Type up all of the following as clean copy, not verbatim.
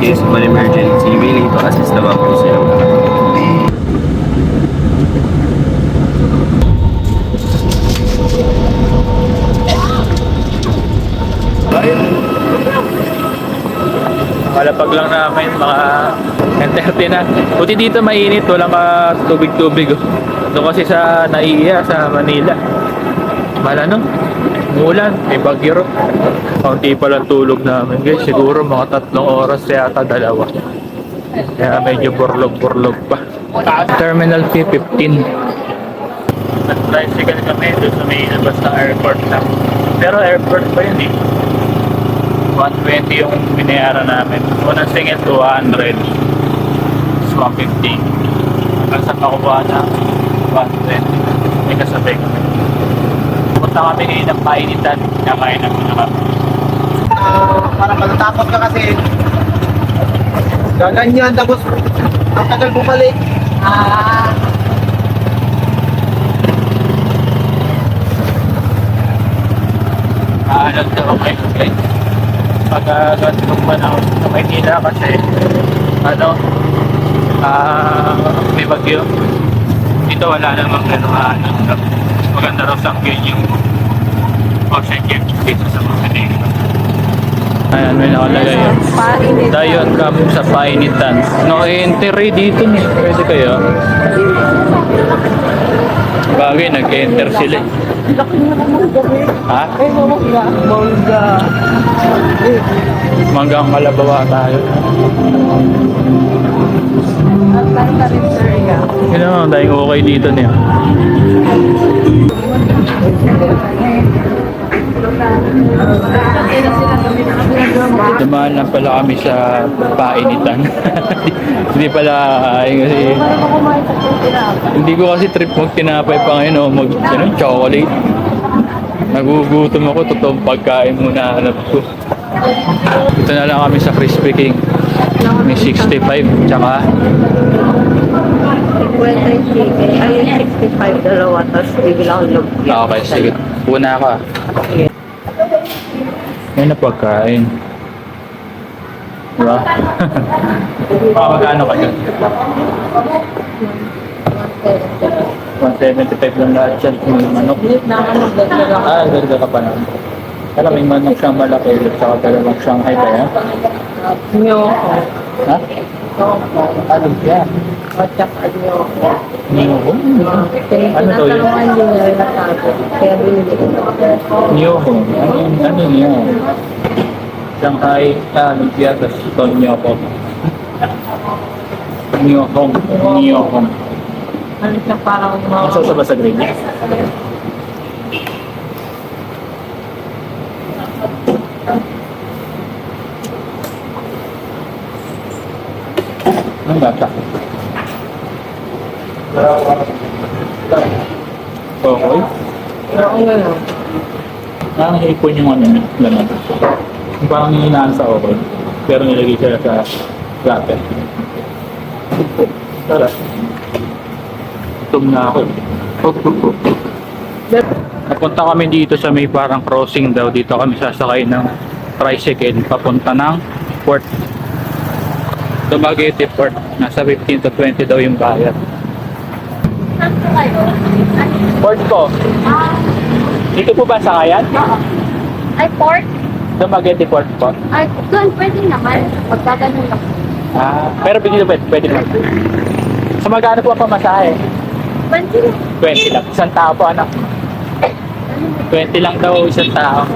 municipal emergency, willing to assist naman po sila. Malapag lang namin, mga 10:30 na. Buti dito mainit, walang ka tubig-tubig. Doon kasi sa Naiya, sa Manila. Malano, umulan, may bagyo. Kaunti pa lang tulog namin guys, siguro mga 3 oras yata, 2. Kaya medyo burlog-burlog pa. Terminal P15. Nag-tricycle kami doon sa may labas ng airport na. Pero airport pa yun eh. 120 yung binayaran namin. Unang singit 200. It's 150. Hanggang sa makuha na 120. May kasabay kami. Punta kami ngayon ng painitan. Kakain na muna kami. Parang matatakot ka kasi. Gaganyan, tapos ang tagal bumalik. Alam na ako guys. Pag ganitong panahon sa Maynila kasi may bagyo. Dito wala namang maganda raw sa yung ocean game dito sa Manila. Ayan, may nakalagay yun. Dayon kami sa painitan. No entry dito ni. Pwede kayo. Bagay, nag-enter sila. Ha? Manggang Kalabawa tayo. Yun naman, dahil okay dito niya. Dumaan lang pala kami sa painitan. Hindi pala kasi hindi ko kasi trip tinapay pa ngayon o chocolate. Nagugutom ako, totoong pagkain muna hanap ko. Ito na lang kami sa Crispy King. May 65 tsaka 50 chicken. Ayun, 65 dalawa. Tapos bibilang lumpia. okay, sige. Una ka. Yan na pagkain. Diba? Magkano ka dyan? 175 lang lahat yan. May manok. Ganda ka pa naman. Alam, may manok siyang malaki at saka dalawang Shanghai kaya? Nyoko. Ha? Ano siya? Whatsapp at nyoko. Niyoko? Ano daw yun? Tinatanungan din nila na sabi. Kaya binili ko. Niyoko? Ano niya? Shanghai, lumpia, tapos ito Niyoko. Niyoko. Ano siya parang mga... Masawsa ba sa green niya? Ang bata. Okay. Oo nga lang. Nakahipon yung ano niya. Ganun. Yung parang hihinaan sa okay. Pero nilagay siya sa wrapper. Tara. Gutom na ako. Napunta kami dito sa may parang crossing daw. Dito kami sasakay ng tricycle papunta ng port. Dumaguete Port. Nasa 15 to 20 daw yung bayad. Saan po kayo? Port po. Dito po ba sakayan? Ay, port? Dumaguete Port po. Ay, doon pwede naman. Pagkaganon lang. Pero dito pwede naman. Sa magkano po ang pamasahe? Pansin. 20 lang. Isang tao po ano? 20 lang daw isang tao.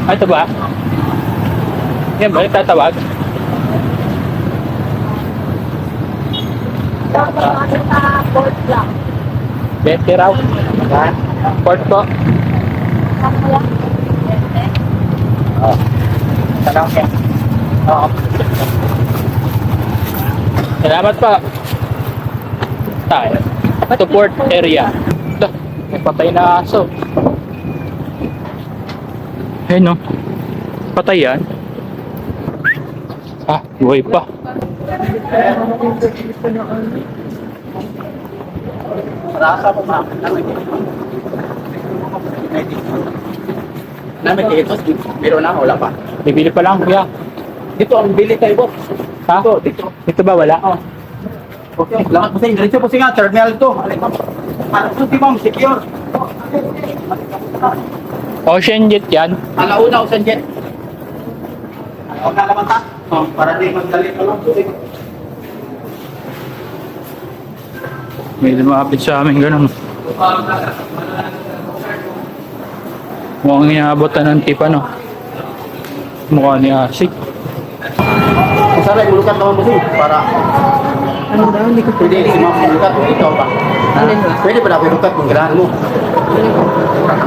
Ito ba? Yan ba? Nagtatawag? Sa port lang. 20 raw. Port po. Saan mo lang? Oo. Tanong yan. Oo. Salamat pa. Tayo. Ito port area. Ito. May patay na aso. Ayun no. Patay yan. Buhay pa. Rasa po ma'am. Namin dito. Meron na, wala pa. Bibili pa lang kuya. Dito ang bili kayo, boss. Ha? Dito. Ito ba wala? Oh. Okay, lahat po sa inyo. Diretso po siya nga, terminal to. Alay, ma'am. Para po si ma'am, secure. Ocean Jet yan. Alauna, Ocean Jet. Alauna naman ta. Oh, para di magdali pa lang. May lumapit sa amin ganun. Mukhang inaabotan ng tip ano. Mukha ni Asik. Kung sana, mulukat naman po siya. Para Ano daw? Hindi ko pwede si ma'am mulukat. Ikaw ba? Alin ba? Pwede pa na mulukat kung kailangan mo.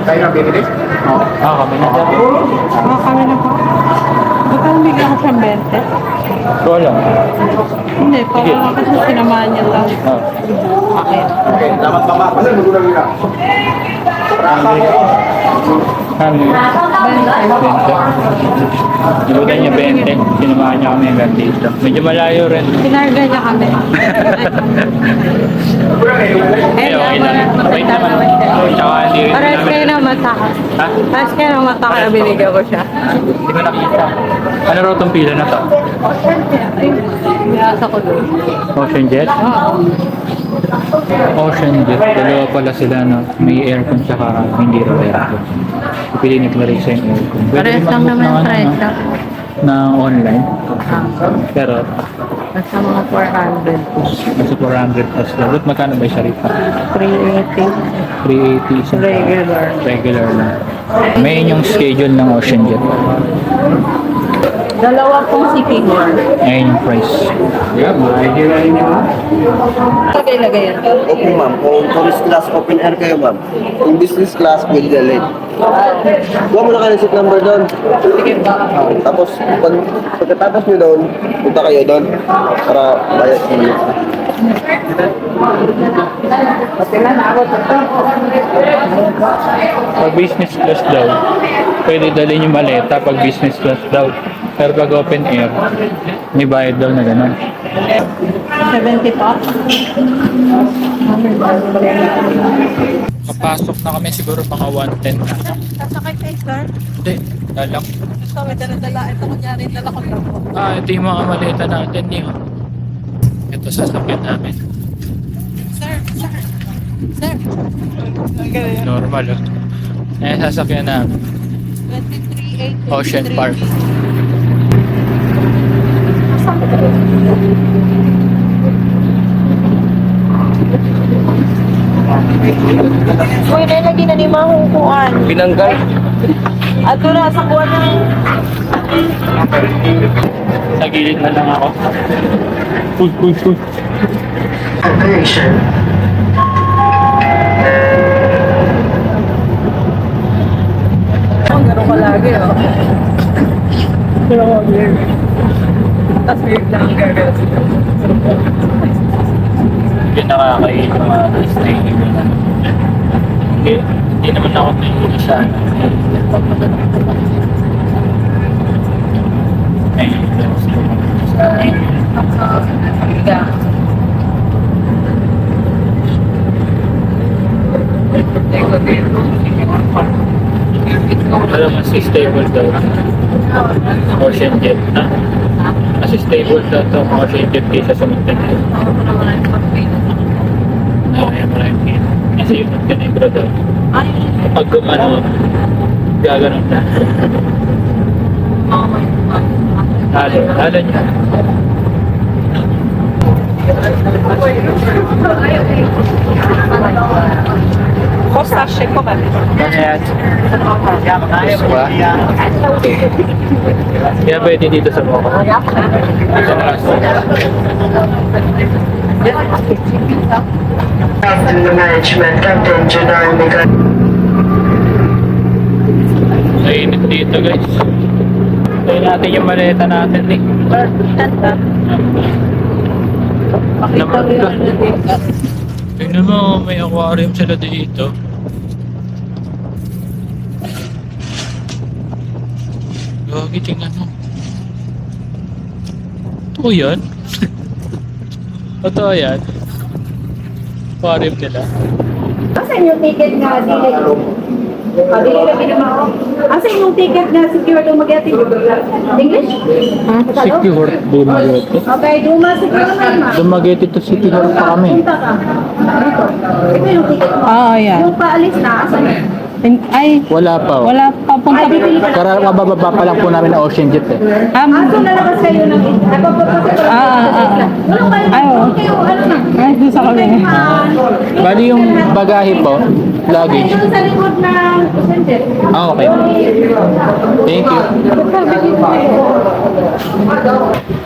Kayo na bibili? Oo. Kami na dyan. Kami na po. Baka bigyan ko siyang 20. Wala. Hindi, para lang kasi sinamahan niya lang. Okay. Okay, dapat ba ba? Ano magulang nila? Kami. 20. Nilutan niya 20. Sinamahan niya kami hanggang dito. Medyo malayo rin. Pinarga niya kami. Eh, okay lang. Wait naman. Tsaka hindi rin Pares kayo namin. na mataka. Ha? Pares kayo na mataka na binigyan ko siya. Hindi ko nakita. Ano raw itong pila na to? Ay, binasa ko doon. Ocean Jet? Oo. Ocean Jet. Dalawa pala sila, no? May aircon tsaka hindi raw aircon. Pipili ni Clarissa yung aircon. Pwede Pares rin lang mag-book naman ng ano, price no? lang. Na online. Pero, Nasa mga 400. nasa 400 plus lang. Ba't magkano ba yung Sharifa? 380. 380 isang Regular. regular lang. May yung schedule ng Ocean Jet. Dalawa pong city hall. Ayun yung price. Lagay-lagay yan. Okay ma'am, kung tourist class open air kayo ma'am. Kung business class, will delay. Huwag mo na kayo seat number doon. Tapos, pagkatapos nyo doon, punta kayo doon para bayad nyo. Pag business class daw, pwede dalhin yung maleta pag business class daw. Pero pag open air, may bayad daw na gano'n. 70 pa? Kapasok na kami siguro mga 110 na. Sasakay kayo, sir? Hindi, lalak. Gusto may dala-dala. Ito kunyari, dala ko lang po. Ito yung mga maleta natin niyo. Ito sasakyan namin. Sir, sir. Sir. Normal oh. Sasakyan namin. 23.8. Ocean Park. Uy, nalagi na ni mahukuan. Binanggal. At wala sa kuwan na. Sa gilid na lang ako. Uy. Ang gano'n ka lagi, oh. Tapos weird lang ang gagawin. Hindi nakakain yung mga stay na ano. Hindi naman ako naiuli sa ano. Ay, alam mo, si stable daw. Ocean Jet na. Kasi stable daw ito, Ocean Jet kaysa sa Montenegro. Ayaw mo lang yun. Kasi yung Montenegro daw. Kapag gumano, gaganon na. Halo niya. Postashe ko ba? Ano yan? Gusto ba? Kaya pwede dito sa Moco. Dito na lang sa Management Captain Junar Miguel. Mainit dito guys. Tayo natin yung maleta natin eh. Naman ka. Tingnan mo, may aquarium sila dito. Gagi, tingnan mo. Totoo yan? Totoo yan? Aquarium nila. Saan yung ticket nga? Pabili ka naman ako. Asa yung ticket na secure doon mag-ati? English? City Hall, Dumaguete. Okay, Duma secure naman ma. Dumaguete to City Hall pa kami. Punta ka. Dito. Ito yung ticket mo. Oo, yan. Yung paalis na, asa na? Ay, Wala pa. Oh. wala pa punta. Kabababa pa lang po namin na Ocean Jet eh. Aso na labas kayo ng Ay, oo. Ay, doon sa kami. Bali yung bagahe po, luggage. Ayun sa likod ng passenger. Ah, okay. Thank you.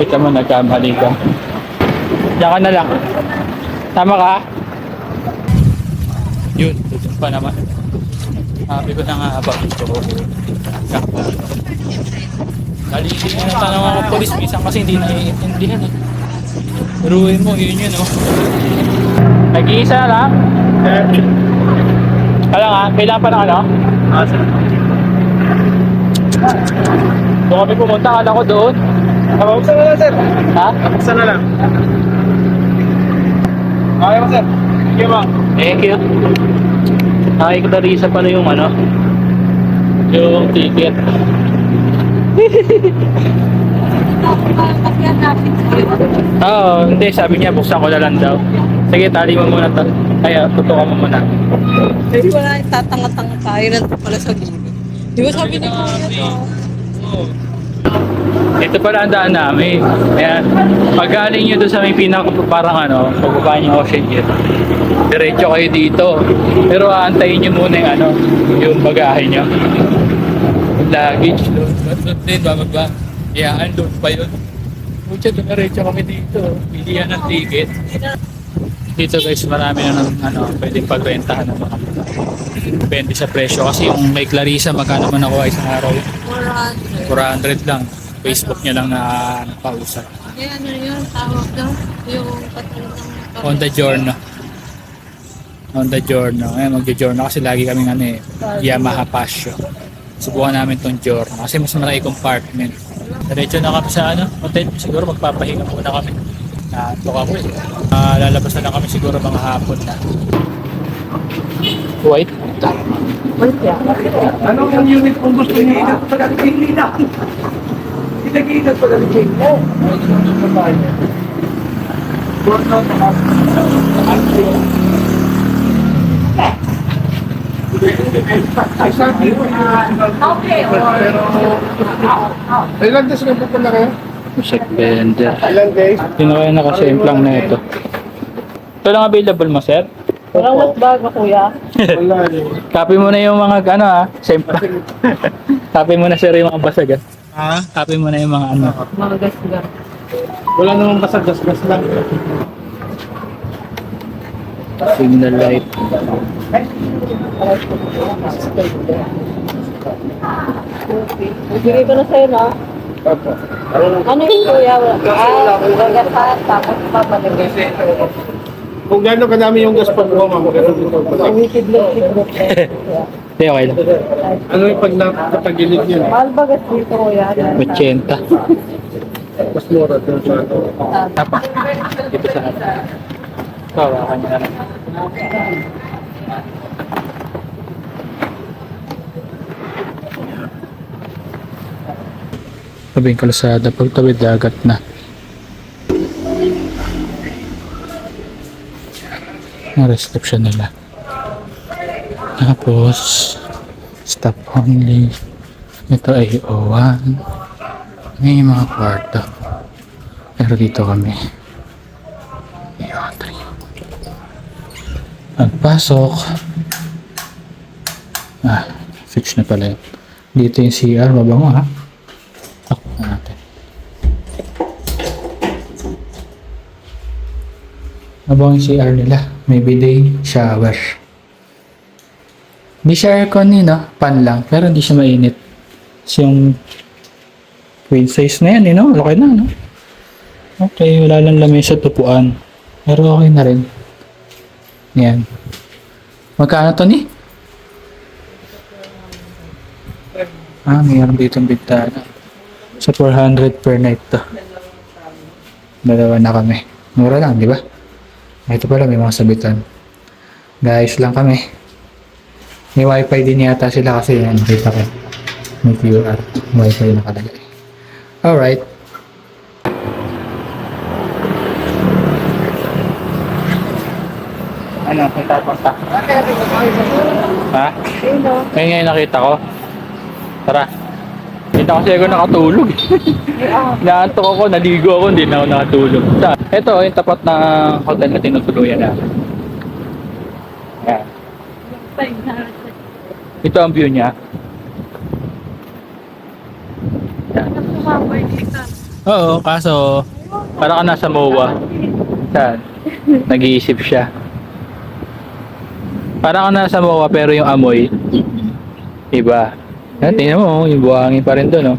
Kita mo, nagkamali ka. Diyan ka na lang. Tama ka? Yun, tutun pa naman. Sabi ko na nga habang gusto ko. Bali, hindi na tanong ako polis. Minsan kasi hindi naiintindihan eh. Ruin mo, yun yun oh. Nag-iisa lang? Kala nga, kailangan pa ng ano? Doon kami pumunta, kala ko doon. Buksan na lang, sir. Ha? Buksan na lang. Okay mo, sir. Sige, ma'am. Thank you. Nakikita pala yung ano, yung ticket. Oo, hindi. Sabi niya, buksan ko na lang daw. Sige, tali mo muna to. Kaya, tutukan mo muna. Ay, wala, tatanga-tanga tayo na pala sa gilid. Di ba sabi ni Kuya to? Ito pala ang daan namin. Ayan. Pag galing nyo doon sa may parang ano, pagbaba nyo Ocean Jet. Diretso kayo dito. Pero aantayin nyo muna yung ano, yung bagahe nyo. Yung luggage doon. Doon din, bababa. Iyaan doon pa yun. Pucha, diretso kami dito. Bilihan ng ticket. Dito guys, marami na ng ano, pwedeng pagrentahan ng mga. Depende sa presyo. Kasi yung may Clarissa, magkano man ako isang araw? 400 lang. Facebook niya lang na pausap. Kaya ano yun, tawag daw, yung katulong ng On the journey. On the journey. Ngayon magjo-journey kasi lagi kami ano Yamaha Passion. Subukan namin tong journey kasi mas malaki compartment. Diretso na kami sa ano, hotel. Siguro magpapahinga muna kami. Natok ako eh. Lalabas na lang kami siguro mga hapon na. White? Anong unit kung gusto niyo? Inat pag-aling nila. Pinag-iinat pag-aling mo. Ay, sabi ko ilan days na pupunta kayo? Check vendor. Ilan days? Sino kaya nakasemplang na ito? Ito lang available mo, sir? Walang what bag na kuya. Wala Copy mo na yung mga ano semplang. Copy mo na sir yung mga basag ah. Ha? Copy mo na yung mga ano. Mga gas-gas. Wala namang basag-gas lang. Signal light. Bigay ko na sa'yo na. Opo. Ano yung kuya? Gagasan, tapos papalagay. Kung gano'n kadami yung gas pag mo, ma'am, ganun dito. Hindi, okay lang. Ano yung pag nakatagilid yun? Mahal ba gas dito kuya? 80. Mas mura doon sa ano. Tapa. Dito sa ano. Kawakan niya na lang. Tabing kalsada, pagtawid dagat na. Ang reception nila. Tapos, stop only. Ito ay O1. May mga kwarto. Pero dito kami. O3. Pagpasok. Fix na pala yun. Dito yung CR. Mabango ha. Takot na natin. Mabango yung CR nila. May bidet, shower. Hindi siya aircon yun, no? Pan lang. Pero hindi siya mainit. Kasi yung queen size na yan, no? Okay na, no? Okay, wala lang lamesa tupuan. Pero okay na rin. Yan. Magkano to ni? Mayroon dito ang bintana. Sa 400 per night to. Dalawa na kami. Mura lang, di ba? Ito pala, may mga sabitan. Guys lang kami. May wifi din yata sila kasi yan, kita ko. May QR, wifi nakalagay. Alright. Ano, may tapunta? Ha? Ngayon ngayon nakita ko. Tara. Kita kasi ako nakatulog. Naantok ako, naligo ako, hindi na ako nakatulog. Ito, yung tapat na hotel na tinutuluyan na. Ayan. Ito ang view niya. Ayan. Oo, kaso para ka nasa MOA. Saan? Nag-iisip siya. Para ka nasa MOA pero yung amoy iba. Yan, tingnan mo, yung buhangin pa rin doon, no?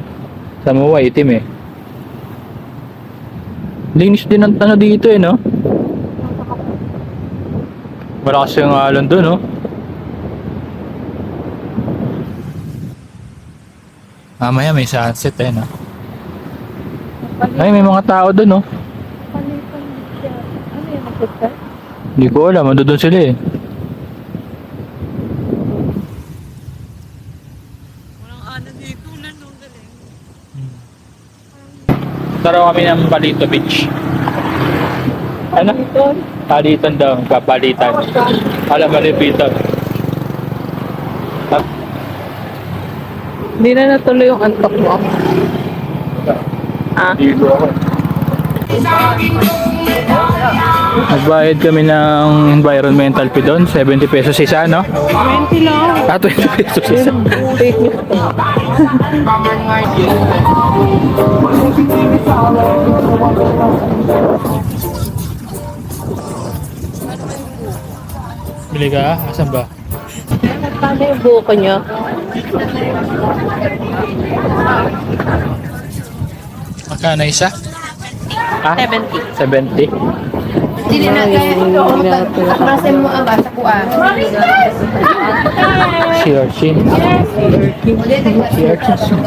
Sa MOA, itim eh. Linis din ang ano dito eh, no? Malakas yung alon doon, no? Mamaya may sunset eh, no? Ay, may mga tao doon, no? Hindi ko alam, ando doon sila eh. Walang ano dito, nanong galing. Tara kami ng Palito Beach. Ano? Palitan daw, papalitan. Alam mo rin dito. Hindi na natuloy yung antok mo. Ah? Dito ako. Nagbayad kami ng environmental fee doon, 70 pesos isa, no? 20 lang. 20 pesos isa. Bili ka? Asan ba? Paano yung buko nyo? Magkano isa? Ah? 70. 70? Dili na kayo basin mo ang basa ko Si Archin. Si Archin.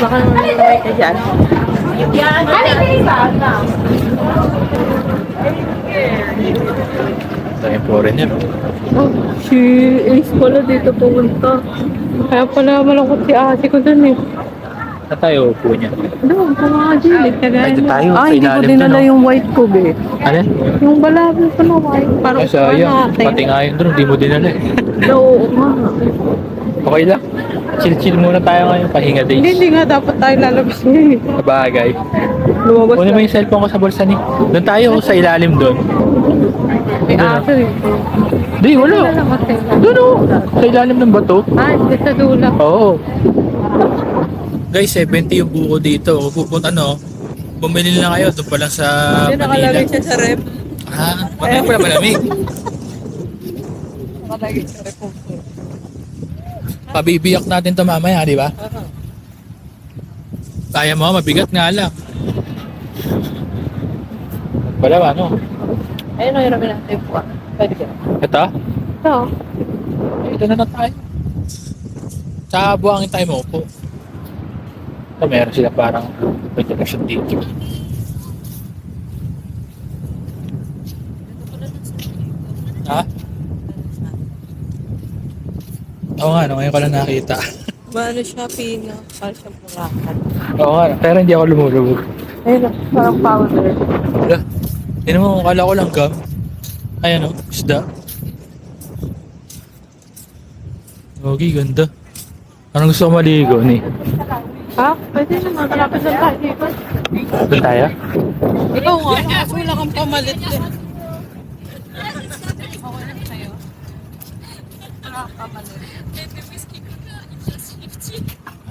Baka naman ka dyan. Tayo foreigner. Oh, si Ace pala dito pumunta. Kaya pala malungkot si ate ko dun eh. Saan tayo upo niya? Doon, kumakajilig. Ay, ito tayo. Ah, Sa hindi ko ilalim dinala na, no? yung white ko, be. Ano? Yung balabal ko na white. Parang Ay, sayang. Pati nga yun doon, hindi mo dinala eh. Oo nga. Okay lang. Chill-chill muna tayo ngayon. Pahinga days. Hindi nga dapat tayo lalabas niya eh. Sabagay. Lumabas Kunin mo yung cellphone ko sa bulsa ni. Doon tayo sa ilalim doon. May aso eh. Di, wala. Doon o. Sa ilalim ng bato. Ah, hindi sa dula. Oo. Guys, 70 yung buko dito. Pupunta ano, bumili na kayo. Doon pa lang sa Hindi Manila. nakalagay siya sa rep. Ah, matay pala malamig. Nakalagay sa rep. Pabibiyak natin to mamaya, di ba? Kaya mo, mabigat nga lang. Wala, ano? Ayun o, hirami natin po. Pwede ka. Ito? Ito. Ito na tayo. Sa buhangin tayo mo po. Ito, meron sila parang ventilasyon dito. Ha? Oo nga, no, ngayon ko lang nakita. Ano siya, pina. Para siya murakan. Oo nga, pero hindi ako lumulubog. Ayun o, parang powder. Wala. Tinan mo, kala ko lang gum. Ayan o, isda. Okay, ganda. Parang gusto ko maligo ni. Ha? Pwede naman, malapit lang tayo dito. Doon tayo? Ikaw nga, kaso wala kang pamalit din.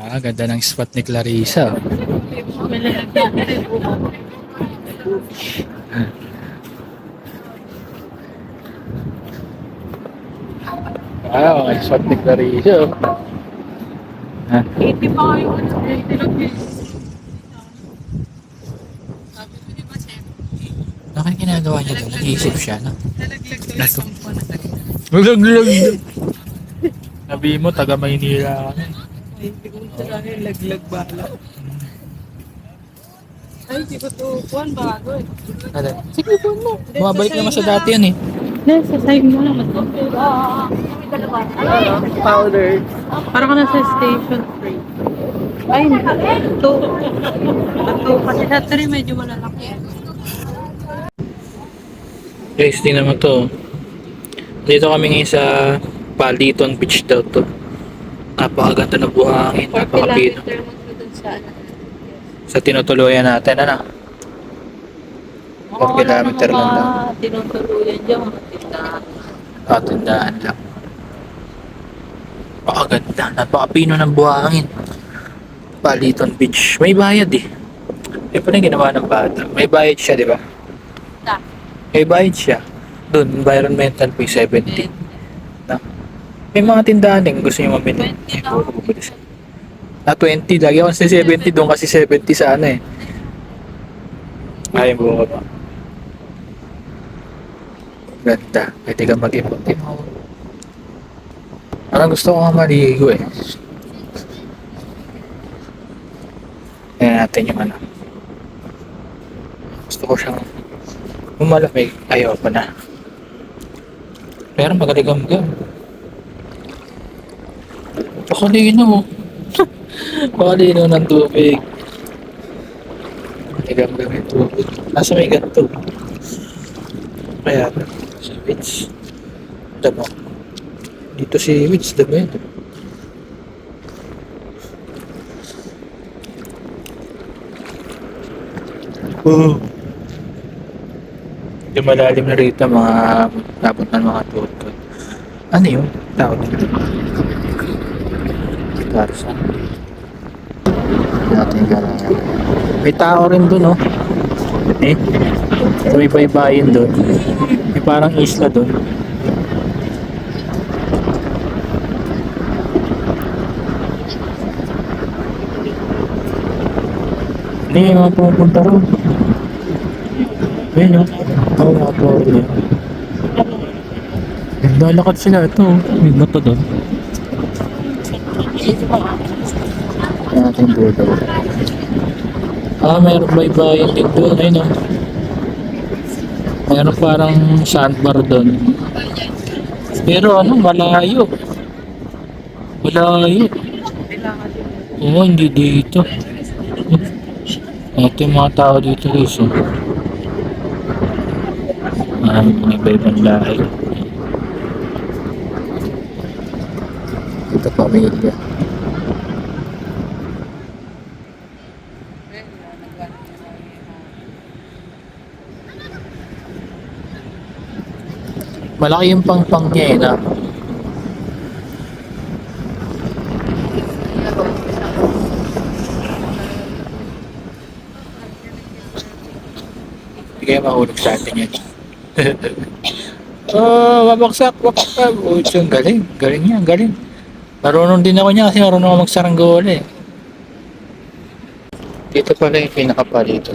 Ah, ganda ng spot ni Clarissa. Ah, ang spot ni Clarissa. Ha? 80 pa kayo. Bakit ginagawa niya doon? Nag-iisip siya, no? Nalaglag. Sabi mo, taga Maynila ka. Hindi ko lang yung laglag bala. Ay, hindi ko to. Kuhan bago eh. Sige po mo. Bumabalik naman sa dati yan eh. Nasa side mo naman. Powder. Parang ka nasa station 3. Ay, ito. Ito. Kasi sa 3 medyo malalaki. Guys, tingnan mo to. Dito kami ngayon sa Paliton Beach daw to. Napakaganda ng buhangin, 4 napakapino. kilometer lang ito dun sa ano. Sa tinutuluyan natin, ano? 4 kilometer lang daw. Tinutuluyan dyan, mga tindahan. Patundaan lang. Napakaganda, napakapino ng buhangin. Paliton Beach. May bayad eh. Yung pala yung ginawa ng bata. May bayad siya, di ba? May bayad siya. Doon, environmental fee, 70. No? May mga tindahan din gusto nyo mamili. 20 lang. 20. Lagi ako sa 70. Doon kasi 70 sa ano eh. Ay, buka pa. Ganda. Pwede ka mag-ipot. Parang gusto ko nga maligo eh. Ayan natin yung ano. Gusto ko siyang malamig. Ayaw pa na. Pero magaligam-gam. Pakalino. Pakalino ng tubig. Magaligam-gam yung tubig. Nasa may ganito. Kaya sa beach. Damo. Dito si beach. Damo yun. Oh. Yung malalim na rito, mga tapos ng mga tutod. Ano yun? Tawag dito. Tarsan. Natin gano'n. May tao rin dun, oh. Eh? May baybayin dun. May parang isla dun. Hindi, may mga pumupunta ron. Ayun, oh. Oo, mga tawag niya. Naglalakad sila. Ito, oh. May bato doon. Ayan natin yung buto. Mayroong baybayin din doon. Ayun, oh. Mayroong parang sandbar doon. Pero ano, malayo. Malayo. Oo, hindi dito. Ito yung mga tao dito guys. May iba-ibang lahi. Ito pamilya. Malaki yung pang-pang niya eh na. Hindi kaya mahulog sa atin yan. Wabaksak. Oh, yung galing. Galing yan, galing. Marunong din ako niya kasi marunong ako magsaranggola eh. Dito pala yung pinakapalito.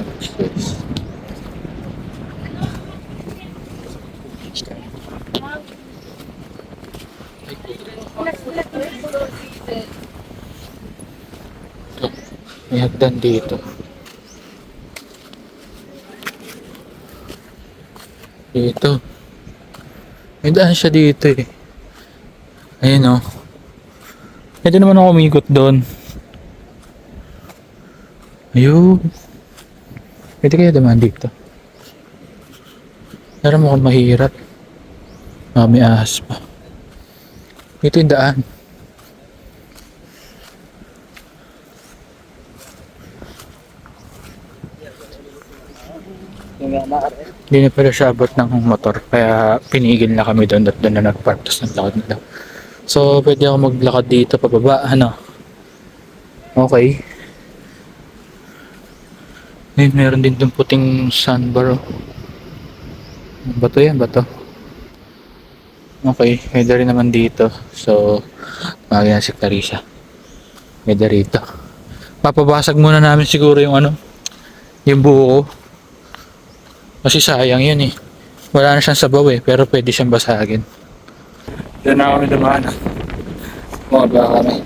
May hagdan dito. Dito. May daan siya dito eh. Ayun oh. Pwede naman ako umikot doon. Ayun. Pwede kaya daman dito. Pero mukhang mahirap. May ahas pa. Ito yung daan. Hindi na pala siya abot ng motor kaya pinigil na kami doon at doon na nagpark tapos naglakad na daw. So pwede ako maglakad dito pababa ano. Okay. Ayun, meron din doon puting sandbar. Bato yan, bato. Okay, pwede rin naman dito. So magiging si Clarissa. Pwede rito. Papabasag muna namin siguro yung ano, yung buko. Kasi sayang yun eh. Wala na siyang sabaw eh, pero pwede siyang basagin. Doon na kami dumaan. Bumaba kami.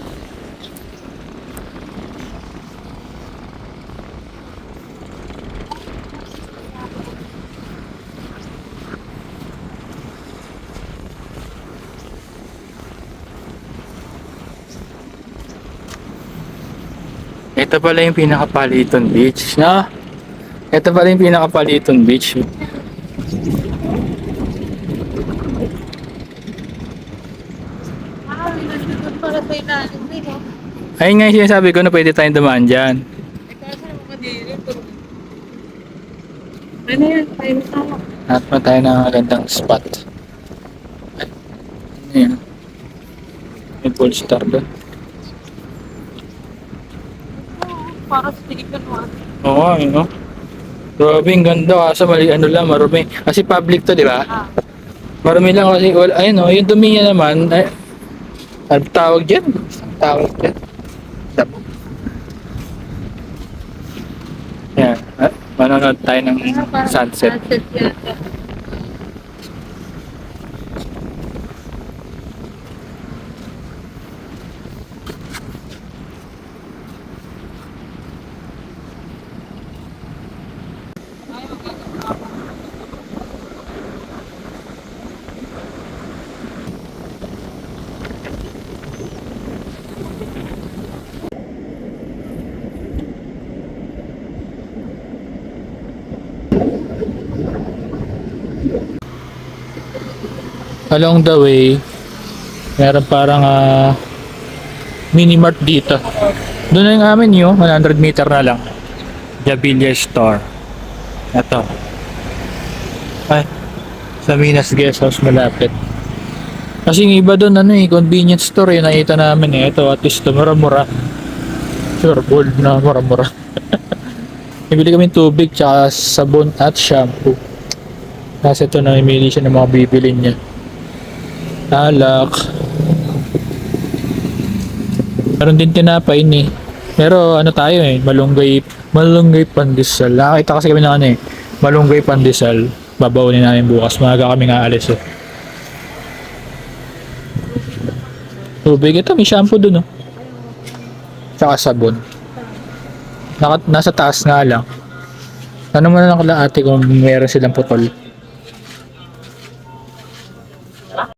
Ito pala yung pinakapaliton beach, no? Ito pala yung pinakapaliton beach. Para sa ilalim eh. Ayun nga yung sinasabi ko na pwede tayong dumaan dyan. Kasi makadiri. Ano yan? Tayo na tayo. Hanap na tayo ng magandang spot. Ano yun? May full star doon. Para sa tigan mo. Oo, yun no? Grabe, ang ganda kaso mali ano lang, marumi. Kasi public to, di ba? Marumi lang kasi, well, ayun no, yung dumi niya naman, ay, ano tawag dyan? Tawag dyan. Yan, manonood tayo ng sunset. Sunset yata. Along the way, meron parang mini mart dito. Doon na yung amin yung 100 meter na lang. Jabilia Store. Ito. Ay, sa Minas Guest House malapit. Kasi yung iba doon ano convenience store nakita namin Ito at least mura-mura. Sure, bold na mura-mura. Bibili kami tubig tsaka sabon at shampoo. Kasi ito na imili siya ng mga bibilin niya. Alak. Meron din tinapay ni. Pero ano tayo malunggay pandesal. Nakakita kasi kami ng malunggay pandesal. Babawin namin bukas. Maaga kami nga alis Tubig ito, may shampoo dun Tsaka sabon. Nasa taas nga lang. Tanong mo na lang kala ate kung meron silang putol.